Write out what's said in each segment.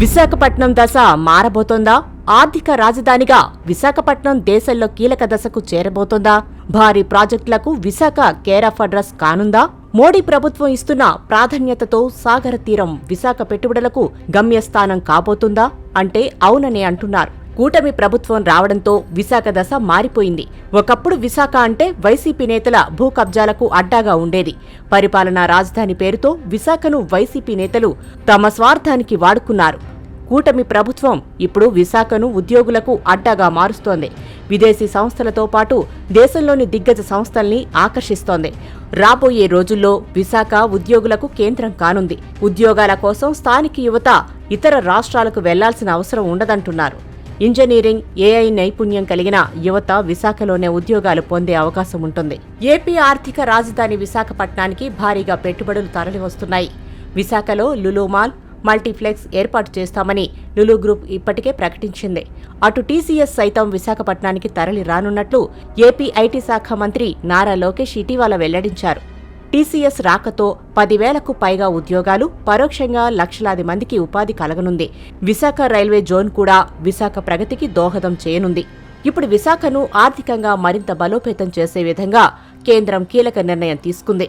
విశాఖపట్నం దశ మారబోతోందా? ఆర్థిక రాజధానిగా విశాఖపట్నం దేశంలో కీలక దశకు చేరబోతోందా? భారీ ప్రాజెక్టులకు విశాఖ కేర్ ఆఫ్ అడ్రస్ కానుందా? మోడీ ప్రభుత్వం ఇస్తున్న ప్రాధాన్యతతో సాగర తీరం విశాఖ పెట్టుబడులకు గమ్యస్థానం కాబోతుందా అంటే అవుననే అంటున్నారు. కూటమి ప్రభుత్వం రావడంతో విశాఖ దశ మారిపోయింది. ఒకప్పుడు విశాఖ అంటే వైసీపీ నేతల భూ కబ్జాలకు అడ్డాగా ఉండేది. పరిపాలనా రాజధాని పేరుతో విశాఖను వైసీపీ నేతలు తమ స్వార్థానికి వాడుకున్నారు. కూటమి ప్రభుత్వం ఇప్పుడు విశాఖను ఉద్యోగులకు అడ్డాగా మారుస్తోంది. విదేశీ సంస్థలతో పాటు దేశంలోని దిగ్గజ సంస్థల్ని ఆకర్షిస్తోంది. రాబోయే రోజుల్లో విశాఖ ఉద్యోగులకు కేంద్రం కానుంది. ఉద్యోగాల కోసం స్థానిక యువత ఇతర రాష్ట్రాలకు వెళ్లాల్సిన అవసరం ఉండదంటున్నారు. ఇంజనీరింగ్, ఏఐ నైపుణ్యం కలిగిన యువత విశాఖలోనే ఉద్యోగాలు పొందే అవకాశం ఉంటుంది. ఏపీ ఆర్థిక రాజధాని విశాఖపట్నానికి భారీగా పెట్టుబడులు తరలివస్తున్నాయి. విశాఖలో లులు మాల్, మల్టీప్లెక్స్ ఏర్పాటు చేస్తామని లులు గ్రూప్ ఇప్పటికే ప్రకటించింది. అటు టీసీఎస్ సైతం విశాఖపట్నానికి తరలి రానున్నట్లు ఏపీ ఐటీ శాఖ మంత్రి నారా లోకేష్ ఇటీవల వెల్లడించారు. టీసీఎస్ రాకతో 10,000కు పైగా ఉద్యోగాలు, పరోక్షంగా లక్షలాది మందికి ఉపాధి కలగనుంది. విశాఖ రైల్వే జోన్ కూడా విశాఖ ప్రగతికి దోహదం చేయనుంది. ఇప్పుడు విశాఖను ఆర్థికంగా మరింత బలోపేతం చేసే విధంగా కేంద్రం కీలక నిర్ణయం తీసుకుంది.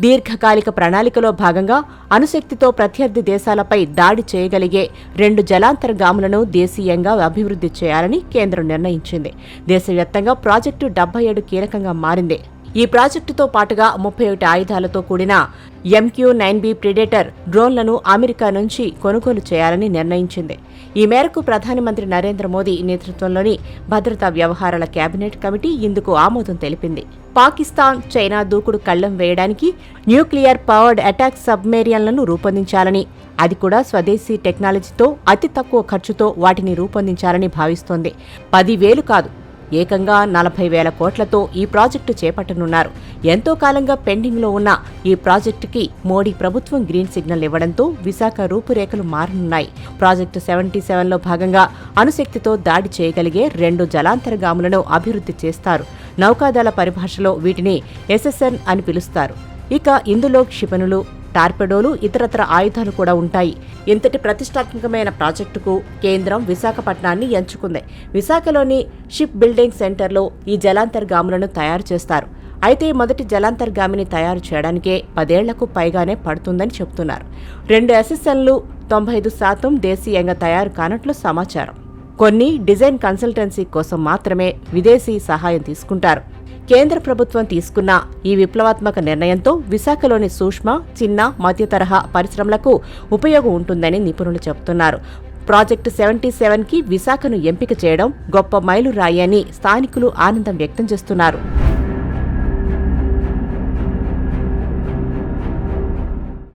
దీర్ఘకాలిక ప్రణాళికలో భాగంగా అణుశక్తితో ప్రత్యర్థి దేశాలపై దాడి చేయగలిగే 2 జలాంతర్గాములను దేశీయంగా అభివృద్ధి చేయాలని కేంద్రం నిర్ణయించింది. దేశవ్యాప్తంగా ప్రాజెక్టు 77 కీలకంగా మారింది. ఈ ప్రాజెక్టుతో పాటుగా 31 ఆయుధాలతో కూడిన MQ-9B ప్రిడేటర్ డ్రోన్లను అమెరికా నుంచి కొనుగోలు చేయాలని నిర్ణయించింది. ఈ మేరకు ప్రధానమంత్రి నరేంద్ర మోదీ నేతృత్వంలోని భద్రతా వ్యవహారాల కేబినెట్ కమిటీ ఇందుకు ఆమోదం తెలిపింది. పాకిస్తాన్, చైనా దూకుడు కళ్లెం వేయడానికి న్యూక్లియర్ పవర్డ్ అటాక్ సబ్మెరీన్లను రూపొందించాలని, అది కూడా స్వదేశీ టెక్నాలజీతో అతి తక్కువ ఖర్చుతో వాటిని రూపొందించాలని భావిస్తోంది. 10,000 కాదు, ఏకంగా 40,000 కోట్లతో ఈ ప్రాజెక్టు చేపట్టనున్నారు. ఎంతో కాలంగా పెండింగ్లో ఉన్న ఈ ప్రాజెక్టుకి మోడీ ప్రభుత్వం గ్రీన్ సిగ్నల్ ఇవ్వడంతో విశాఖ రూపురేఖలు మారనున్నాయి. ప్రాజెక్టు 77లో భాగంగా అణుశక్తితో దాడి చేయగలిగే 2 జలాంతర్గాములను అభివృద్ధి చేస్తారు. నౌకాదళ పరిభాషలో వీటిని SSN అని పిలుస్తారు. ఇక ఇందులో క్షిపణులు, టార్పెడోలు, ఇతరత్ర ఆయుధాలు కూడా ఉంటాయి. ఇంతటి ప్రతిష్టాత్మకమైన ప్రాజెక్టుకు కేంద్రం విశాఖపట్నాన్ని ఎంచుకుంది. విశాఖలోని షిప్ బిల్డింగ్ సెంటర్లో ఈ జలాంతర్గాములను తయారు చేస్తారు. అయితే మొదటి జలాంతర్గామిని తయారు చేయడానికే 10 ఏళ్లకు పైగానే పడుతుందని చెబుతున్నారు. 2 SSNలు 95% దేశీయంగా తయారు కానట్లు సమాచారం. కొన్ని డిజైన్ కన్సల్టెన్సీ కోసం మాత్రమే విదేశీ సహాయం తీసుకుంటారు. కేంద్ర ప్రభుత్వం తీసుకున్న ఈ విప్లవాత్మక నిర్ణయంతో విశాఖలోని సూక్ష్మ, చిన్న, మధ్య తరహా పరిశ్రమలకు ఉపయోగం ఉంటుందని నిపుణులు చెబుతున్నారు. ప్రాజెక్టు 77కి విశాఖను ఎంపిక చేయడం గొప్ప మైలురాయి అని స్థానికులు ఆనందం వ్యక్తం చేస్తున్నారు.